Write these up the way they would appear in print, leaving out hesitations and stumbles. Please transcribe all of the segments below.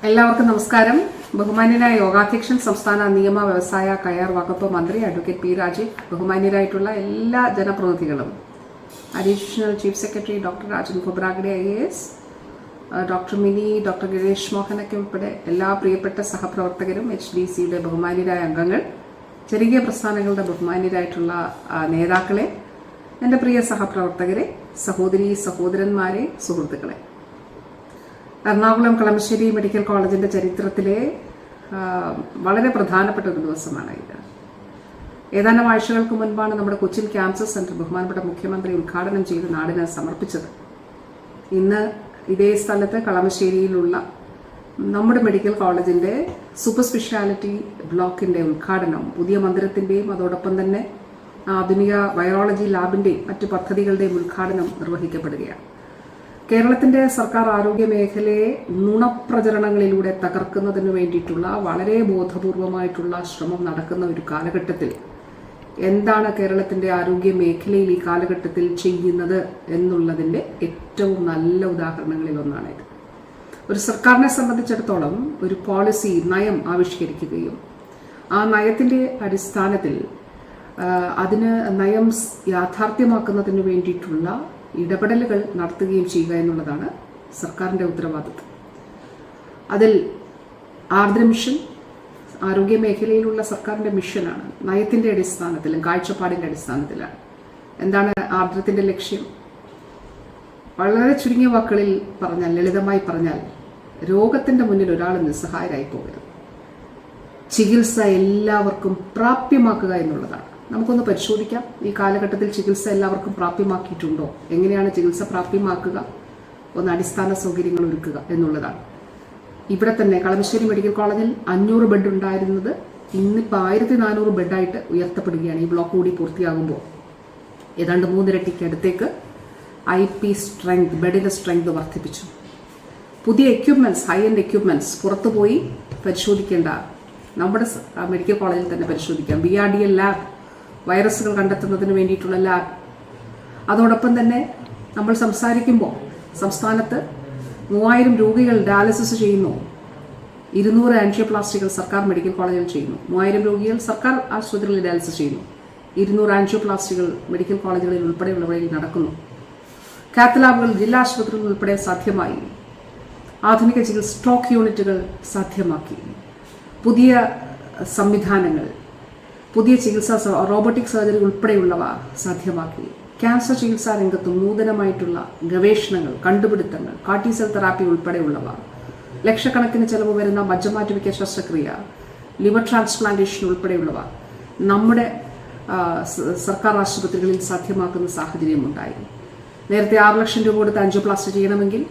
എല്ലാവർക്കും നമസ്കാരം. ബഹുമാന്യനായ യോഗാധ്യക്ഷൻ, സംസ്ഥാന നിയമ വ്യവസായ കയർ വകുപ്പ് മന്ത്രി അഡ്വക്കേറ്റ് പി രാജീവ്, ബഹുമാന്യരായിട്ടുള്ള എല്ലാ ജനപ്രതിനിധികളും, additional chief secretary doctor Rajan Khobragade IAS, doctor Mini, doctor Girish മോഹനൊക്കെ ഉൾപ്പെടെ എല്ലാ പ്രിയപ്പെട്ട സഹപ്രവർത്തകരും, HDCയുടെ ബഹുമാന്യരായ അംഗങ്ങൾ, ചെറിയ പ്രസ്ഥാനങ്ങളുടെ ബഹുമാന്യരായിട്ടുള്ള നേതാക്കളെ, എൻ്റെ പ്രിയ സഹപ്രവർത്തകരെ, സഹോദരി സഹോദരന്മാരെ, സുഹൃത്തുക്കളെ, എറണാകുളം കളമശ്ശേരി മെഡിക്കൽ കോളേജിൻ്റെ ചരിത്രത്തിലെ വളരെ പ്രധാനപ്പെട്ട ഒരു ദിവസമാണ് ഇത്. ഏതാനും ആഴ്ചകൾക്ക് മുൻപാണ് നമ്മുടെ കൊച്ചിൻ ക്യാൻസർ സെന്റർ ബഹുമാനപ്പെട്ട മുഖ്യമന്ത്രി ഉദ്ഘാടനം ചെയ്ത് നാടിന് സമർപ്പിച്ചത്. ഇന്ന് ഇതേ സ്ഥലത്ത് കളമശ്ശേരിയിലുള്ള നമ്മുടെ മെഡിക്കൽ കോളേജിൻ്റെ സൂപ്പർ സ്പെഷ്യാലിറ്റി ബ്ലോക്കിൻ്റെ ഉദ്ഘാടനം, പുതിയ മന്ദിരത്തിൻ്റെയും അതോടൊപ്പം തന്നെ ആധുനിക വൈറോളജി ലാബിൻ്റെയും മറ്റ് പദ്ധതികളുടെയും ഉദ്ഘാടനം നിർവഹിക്കപ്പെടുകയാണ്. കേരളത്തിൻ്റെ സർക്കാർ ആരോഗ്യ മേഖലയെ നുണപ്രചരണങ്ങളിലൂടെ തകർക്കുന്നതിന് വേണ്ടിയിട്ടുള്ള വളരെ ബോധപൂർവമായിട്ടുള്ള ശ്രമം നടക്കുന്ന ഒരു കാലഘട്ടത്തിൽ എന്താണ് കേരളത്തിൻ്റെ ആരോഗ്യ മേഖലയിൽ ഈ കാലഘട്ടത്തിൽ ചെയ്യുന്നത് എന്നുള്ളതിൻ്റെ ഏറ്റവും നല്ല ഉദാഹരണങ്ങളിൽ ഒന്നാണിത്. ഒരു സർക്കാരിനെ സംബന്ധിച്ചിടത്തോളം ഒരു പോളിസി, നയം ആവിഷ്കരിക്കുകയും ആ നയത്തിൻ്റെ അടിസ്ഥാനത്തിൽ അതിന് നയം യാഥാർത്ഥ്യമാക്കുന്നതിന് വേണ്ടിയിട്ടുള്ള ഇടപെടലുകൾ നടത്തുകയും ചെയ്യുക എന്നുള്ളതാണ് സർക്കാരിൻ്റെ ഉത്തരവാദിത്വം. അതിൽ ആർദ്ര മിഷൻ ആരോഗ്യ മേഖലയിലുള്ള സർക്കാരിൻ്റെ മിഷനാണ്. നയത്തിൻ്റെ അടിസ്ഥാനത്തിലും കാഴ്ചപ്പാടിൻ്റെ അടിസ്ഥാനത്തിലാണ്. എന്താണ് ആർദ്രത്തിൻ്റെ ലക്ഷ്യം? വളരെ ചുരുങ്ങിയ വാക്കുകളിൽ പറഞ്ഞാൽ, ലളിതമായി പറഞ്ഞാൽ, രോഗത്തിൻ്റെ മുന്നിൽ ഒരാൾ നിസ്സഹായരായി പോകരുത്. ചികിത്സ എല്ലാവർക്കും പ്രാപ്യമാക്കുക എന്നുള്ളതാണ്. നമുക്കൊന്ന് പരിശോധിക്കാം, ഈ കാലഘട്ടത്തിൽ ചികിത്സ എല്ലാവർക്കും പ്രാപ്യമാക്കിയിട്ടുണ്ടോ? എങ്ങനെയാണ് ചികിത്സ പ്രാപ്യമാക്കുക? ഒന്ന് അടിസ്ഥാന സൗകര്യങ്ങൾ ഒരുക്കുക എന്നുള്ളതാണ്. ഇവിടെ തന്നെ കളമശ്ശേരി മെഡിക്കൽ കോളേജിൽ 500 ബെഡ് ഉണ്ടായിരുന്നത് ഇന്നിപ്പോൾ 1400 ബെഡായിട്ട് ഉയർത്തപ്പെടുകയാണ്. ഈ ബ്ലോക്ക് കൂടി പൂർത്തിയാകുമ്പോൾ ഏതാണ്ട് 3 ഇരട്ടിക്ക് അടുത്തേക്ക് IP സ്ട്രെങ്ത്, ബെഡിൻ്റെ സ്ട്രെങ്ത് വർദ്ധിപ്പിച്ചു. പുതിയ എക്യുപ്മെൻറ്റ്സ്, ഹൈ എൻഡ് എക്യുപ്മെൻറ്റ്സ് പുറത്തുപോയി പരിശോധിക്കേണ്ട, നമ്മുടെ മെഡിക്കൽ കോളേജിൽ തന്നെ പരിശോധിക്കാം. BRDL ലാബ്, വൈറസുകൾ കണ്ടെത്തുന്നതിന് വേണ്ടിയിട്ടുള്ള ലാബ്. അതോടൊപ്പം തന്നെ നമ്മൾ സംസാരിക്കുമ്പോൾ സംസ്ഥാനത്ത് 3000 രോഗികൾ ഡയാലിസിസ് ചെയ്യുന്നു. 200 ആൻജിയോപ്ലാസ്റ്റികൾ സർക്കാർ മെഡിക്കൽ കോളേജിൽ ചെയ്യുന്നു. 3000 രോഗികൾ സർക്കാർ ആശുപത്രികളിൽ ഡയാലിസിസ് ചെയ്യുന്നു. 200 ആൻജിയോപ്ലാസ്റ്റികൾ മെഡിക്കൽ കോളേജുകളിൽ ഉൾപ്പെടെയുള്ളവയിൽ നടക്കുന്നു. കാത്ത് ലാബുകൾ ജില്ലാ ആശുപത്രികളിൽ ഉൾപ്പെടെ സാധ്യമായി. ആധുനിക ചികിത്സ സ്ട്രോക്ക് യൂണിറ്റുകൾ സാധ്യമാക്കി. പുതിയ സംവിധാനങ്ങൾ, പുതിയ ചികിത്സാ റോബോട്ടിക് സർജറി ഉൾപ്പെടെയുള്ളവ സാധ്യമാക്കി. ക്യാൻസർ ചികിത്സാ രംഗത്തും നൂതനമായിട്ടുള്ള ഗവേഷണങ്ങൾ, കണ്ടുപിടുത്തങ്ങൾ, കാർട്ടിസെൽ തെറാപ്പി ഉൾപ്പെടെയുള്ളവ, ലക്ഷക്കണക്കിന് ചെലവ് വരുന്ന മജ്ജമാറ്റുവിക്ക ശസ്ത്രക്രിയ, ലിവർ ട്രാൻസ്പ്ലാന്റേഷൻ ഉൾപ്പെടെയുള്ളവ നമ്മുടെ സർക്കാർ ആശുപത്രികളിൽ സാധ്യമാക്കുന്ന സാഹചര്യമുണ്ടായി. നേരത്തെ 6 ലക്ഷം രൂപ കൊടുത്ത് ആൻജിയോപ്ലാസ്റ്റി ചെയ്യണമെങ്കിൽ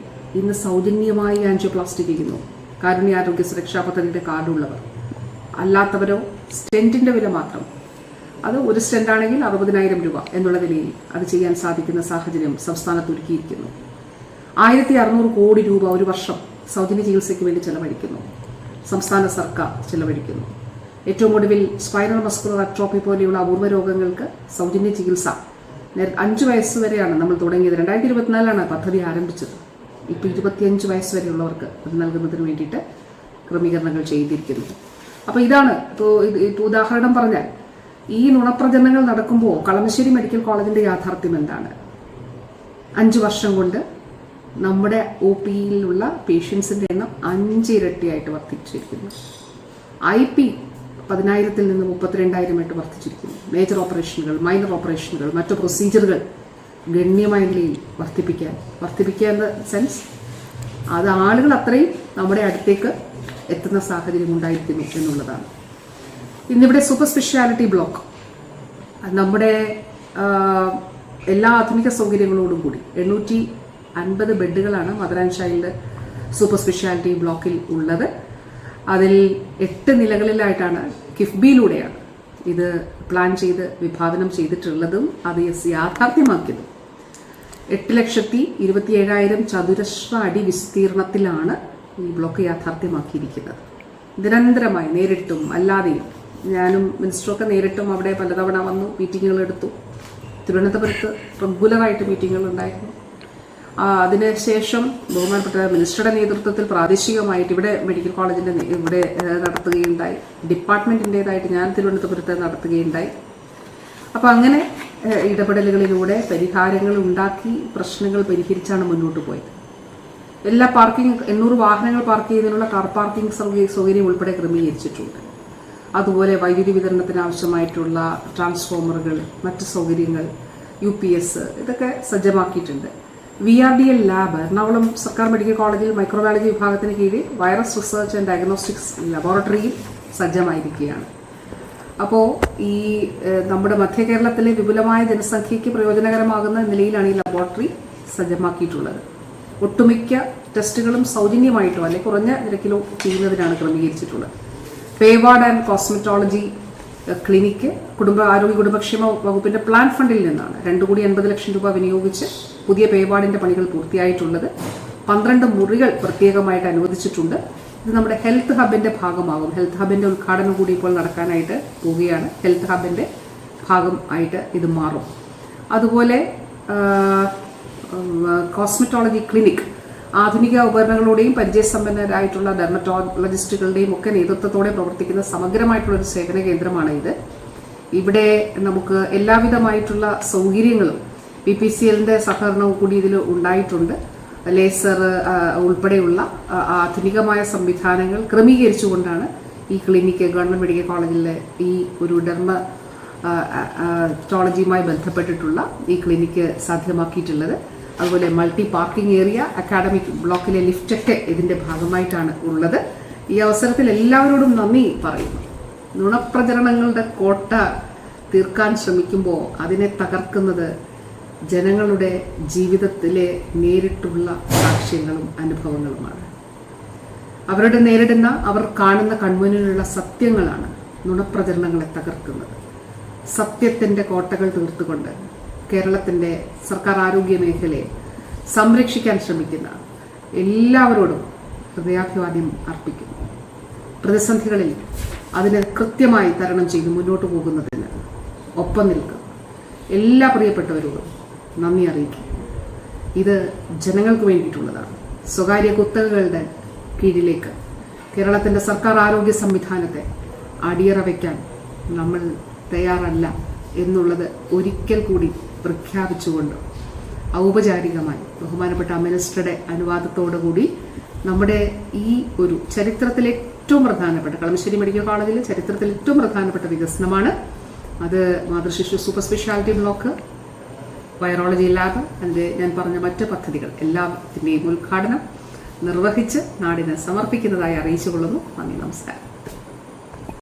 ഇന്ന് സൗജന്യമായി ആൻജിയോപ്ലാസ്റ്റി ചെയ്യുന്നു. കാരുണ്യാരോഗ്യ സുരക്ഷാ പദ്ധതിയുടെ കാർഡുള്ളവർ. അല്ലാത്തവരോ സ്റ്റെന്റിന്റെ വില മാത്രം, അത് ഒരു സ്റ്റെന്റ് ആണെങ്കിൽ 60,000 രൂപ എന്നുള്ള വിലയിൽ അത് ചെയ്യാൻ സാധിക്കുന്ന സാഹചര്യം സംസ്ഥാനത്ത് ഒരുക്കിയിരിക്കുന്നു. 1600 കോടി രൂപ ഒരു വർഷം സൗജന്യ ചികിത്സയ്ക്ക് വേണ്ടി ചെലവഴിക്കുന്നു. സംസ്ഥാന സർക്കാർ ചെലവഴിക്കുന്നു. ഏറ്റവും ഒടുവിൽ സ്പൈനൽ മസ്കുലർ അട്രോഫി പോലെയുള്ള അപൂർവ രോഗങ്ങൾക്ക് സൗജന്യ ചികിത്സ 5 വയസ്സ് വരെയാണ് നമ്മൾ തുടങ്ങിയത്. 2024 പദ്ധതി ആരംഭിച്ചത്. ഇപ്പോൾ 25 വയസ്സ് വരെയുള്ളവർക്ക് അത് നൽകുന്നതിന് വേണ്ടിയിട്ട് ക്രമീകരണങ്ങൾ ചെയ്തിരിക്കുന്നു. അപ്പോൾ ഇതാണ് ഇപ്പോൾ ഉദാഹരണം പറഞ്ഞാൽ, ഈ നുണപ്രചരണങ്ങൾ നടക്കുമ്പോൾ കളമശ്ശേരി മെഡിക്കൽ കോളേജിൻ്റെ യാഥാർത്ഥ്യം എന്താണ്? 5 വർഷം കൊണ്ട് നമ്മുടെ OPയിലുള്ള പേഷ്യൻസിൻ്റെ എണ്ണം 5 ഇരട്ടിയായിട്ട് വർദ്ധിച്ചിരിക്കുന്നു. IP 10,000-ൽ നിന്ന് 32,000 വർദ്ധിച്ചിരിക്കുന്നു. മേജർ ഓപ്പറേഷനുകൾ, മൈനർ ഓപ്പറേഷനുകൾ, മറ്റു പ്രൊസീജിയറുകൾ ഗണ്യമായ നിലയിൽ വർദ്ധിപ്പിക്കുക എന്ന സെൻസ്, അത് ആളുകൾ അത്രയും നമ്മുടെ അടുത്തേക്ക് എത്തുന്ന സാഹചര്യം ഉണ്ടായിരിക്കുന്നു എന്നുള്ളതാണ്. ഇന്നിവിടെ സൂപ്പർ സ്പെഷ്യാലിറ്റി ബ്ലോക്ക് നമ്മുടെ എല്ലാ ആധുനിക സൗകര്യങ്ങളോടും കൂടി 850 ബെഡുകളാണ് mother and child super speciality ബ്ലോക്കിൽ ഉള്ളത്. അതിൽ 8 നിലകളിലായിട്ടാണ് കിഫ്ബിയിലൂടെയാണ് ഇത് പ്ലാൻ ചെയ്ത് വിഭാവനം ചെയ്തിട്ടുള്ളതും അത് യാഥാർത്ഥ്യമാക്കിയതും. 8,27,000 ചതുരശ്ര അടി വിസ്തീർണത്തിലാണ് ഈ ബ്ലോക്ക് യാഥാർത്ഥ്യമാക്കിയിരിക്കുന്നത്. നിരന്തരമായി നേരിട്ടും അല്ലാതെയും, ഞാനും മിനിസ്റ്ററൊക്കെ നേരിട്ടും അവിടെ പലതവണ വന്നു മീറ്റിങ്ങുകൾ എടുത്തു. തിരുവനന്തപുരത്ത് റെഗുലറായിട്ട് മീറ്റിങ്ങുകൾ ഉണ്ടായിരുന്നു. അതിനുശേഷം ബഹുമാനപ്പെട്ട മിനിസ്റ്ററുടെ നേതൃത്വത്തിൽ പ്രാദേശികമായിട്ട് ഇവിടെ മെഡിക്കൽ കോളേജിൻ്റെ ഇവിടെ നടത്തുകയുണ്ടായി. ഡിപ്പാർട്ട്മെൻറ്റിൻ്റേതായിട്ട് ഞാൻ തിരുവനന്തപുരത്ത് നടത്തുകയുണ്ടായി. അപ്പോൾ അങ്ങനെ ഇടപെടലുകളിലൂടെ പരിഹാരങ്ങൾ ഉണ്ടാക്കി പ്രശ്നങ്ങൾ പരിഹരിച്ചാണ് മുന്നോട്ട് പോയത്. എല്ലാ 800 വാഹനങ്ങൾ പാർക്ക് ചെയ്യുന്നതിനുള്ള കാർ പാർക്കിംഗ് സൗകര്യം ഉൾപ്പെടെ ക്രമീകരിച്ചിട്ടുണ്ട്. അതുപോലെ വൈദ്യുതി വിതരണത്തിന് ആവശ്യമായിട്ടുള്ള ട്രാൻസ്ഫോമറുകൾ, മറ്റ് സൗകര്യങ്ങൾ, UPS ഇതൊക്കെ സജ്ജമാക്കിയിട്ടുണ്ട്. VRDL ലാബ് എറണാകുളം സർക്കാർ മെഡിക്കൽ കോളേജിൽ മൈക്രോബയോളജി വിഭാഗത്തിന് കീഴിൽ വൈറസ് റിസർച്ച് ആൻഡ് ഡയഗ്നോസ്റ്റിക്സ് ലബോറട്ടറിയിൽ സജ്ജമായിരിക്കുകയാണ്. അപ്പോൾ ഈ നമ്മുടെ മധ്യ കേരളത്തിലെ വിപുലമായ ജനസംഖ്യയ്ക്ക് പ്രയോജനകരമാകുന്ന നിലയിലാണ് ഈ ലബോറട്ടറി സജ്ജമാക്കിയിട്ടുള്ളത്. ഒട്ടുമിക്ക ടെസ്റ്റുകളും സൗജന്യമായിട്ടോ അല്ലെങ്കിൽ കുറഞ്ഞ നിരക്കിലോ ചെയ്യുന്നതിനാണ് ക്രമീകരിച്ചിട്ടുള്ളത്. പേവാർഡ് ആൻഡ് കോസ്മെറ്റോളജി ക്ലിനിക്ക് ആരോഗ്യ കുടുംബക്ഷേമ വകുപ്പിന്റെ പ്ലാൻ ഫണ്ടിൽ നിന്നാണ് 2,80 ലക്ഷം രൂപ വിനിയോഗിച്ച് പുതിയ പേവാർഡിന്റെ പണികൾ പൂർത്തിയായിട്ടുള്ളത്. 12 മുറികൾ പ്രത്യേകമായിട്ട് അനുവദിച്ചിട്ടുണ്ട്. ഇത് നമ്മുടെ ഹെൽത്ത് ഹബിന്റെ ഭാഗമാകും. ഹെൽത്ത് ഹബിന്റെ ഉദ്ഘാടനം കൂടി ഇപ്പോൾ നടക്കാനായിട്ട് പോവുകയാണ്. ഹെൽത്ത് ഹബിന്റെ ഭാഗം ആയിട്ട് ഇത് മാറും. അതുപോലെ കോസ്മെറ്റോളജി ക്ലിനിക് ആധുനിക ഉപകരണങ്ങളുടെയും പരിചയസമ്പന്നരായിട്ടുള്ള ഡെർമറ്റോളജിസ്റ്റുകളുടെയും ഒക്കെ നേതൃത്വത്തോടെ പ്രവർത്തിക്കുന്ന സമഗ്രമായിട്ടുള്ള ഒരു സേവന കേന്ദ്രമാണ് ഇത്. ഇവിടെ നമുക്ക് എല്ലാവിധമായിട്ടുള്ള സൗകര്യങ്ങളും BPCLന്റെ സഹകരണവും കൂടി ഇതിൽ ഉണ്ടായിട്ടുണ്ട്. ലേസർ ഉൾപ്പെടെയുള്ള ആധുനികമായ സംവിധാനങ്ങൾ ക്രമീകരിച്ചുകൊണ്ടാണ് ഈ ക്ലിനിക്ക് ഗവൺമെന്റ് മെഡിക്കൽ കോളേജിലെ ഈ ഒരു ഡെർമറ്റോളജിയുമായി ബന്ധപ്പെട്ടിട്ടുള്ള ഈ ക്ലിനിക്ക് സാധ്യമാക്കിയിട്ടുള്ളത്. അതുപോലെ മൾട്ടി പാർക്കിംഗ് ഏരിയ, അക്കാഡമിക് ബ്ലോക്കിലെ ലിഫ്റ്റൊക്കെ ഇതിന്റെ ഭാഗമായിട്ടാണ് ഉള്ളത്. ഈ അവസരത്തിൽ എല്ലാവരോടും നന്ദി പറയുന്നു. നുണപ്രചരണങ്ങളുടെ കോട്ട തീർക്കാൻ ശ്രമിക്കുമ്പോൾ അതിനെ തകർക്കുന്നത് ജനങ്ങളുടെ ജീവിതത്തിലെ നേരിട്ടുള്ള സാക്ഷ്യങ്ങളും അനുഭവങ്ങളുമാണ്. അവർ കാണുന്ന കൺമുന്നിലുള്ള സത്യങ്ങളാണ് നുണപ്രചരണങ്ങളെ തകർക്കുന്നത്. സത്യത്തിന്റെ കോട്ടകൾ തീർത്തുകൊണ്ട് കേരളത്തിന്റെ സർക്കാർ ആരോഗ്യ മേഖലയെ സംരക്ഷിക്കാൻ ശ്രമിക്കുന്ന എല്ലാവരോടും ഹൃദയാഭിവാദ്യം അർപ്പിക്കുന്നു. പ്രതിസന്ധികളിൽ അതിനെ കൃത്യമായി തരണം ചെയ്ത് മുന്നോട്ട് പോകുന്നതിന് ഒപ്പം നിൽക്കും എല്ലാ പ്രിയപ്പെട്ടവരോടും നന്ദി അറിയിക്കും. ഇത് ജനങ്ങൾക്ക് വേണ്ടിയിട്ടുള്ളതാണ്. സ്വകാര്യ കുത്തകകളുടെ കീഴിലേക്ക് കേരളത്തിന്റെ സർക്കാർ ആരോഗ്യ സംവിധാനത്തെ അടിയറ വയ്ക്കാൻ നമ്മൾ തയ്യാറല്ല എന്നുള്ളത് ഒരിക്കൽ കൂടി പ്രഖ്യാപിച്ചുകൊണ്ട് ഔപചാരികമായി ബഹുമാനപ്പെട്ട മിനിസ്റ്ററുടെ അനുവാദത്തോടുകൂടി നമ്മുടെ ഈ ഒരു ചരിത്രത്തിലെ ഏറ്റവും പ്രധാനപ്പെട്ട കളമശ്ശേരി മെഡിക്കൽ കോളേജിലെ ചരിത്രത്തിൽ ഏറ്റവും പ്രധാനപ്പെട്ട വികസനമാണ് അത്. മാതൃശിശു super speciality block, virology lab, അതിൻ്റെ ഞാൻ പറഞ്ഞ മറ്റ് പദ്ധതികൾ എല്ലാത്തിൻ്റെയും ഉദ്ഘാടനം നിർവഹിച്ച് നാടിന് സമർപ്പിക്കുന്നതായി അറിയിച്ചുകൊള്ളുന്നു. നന്ദി, നമസ്കാരം.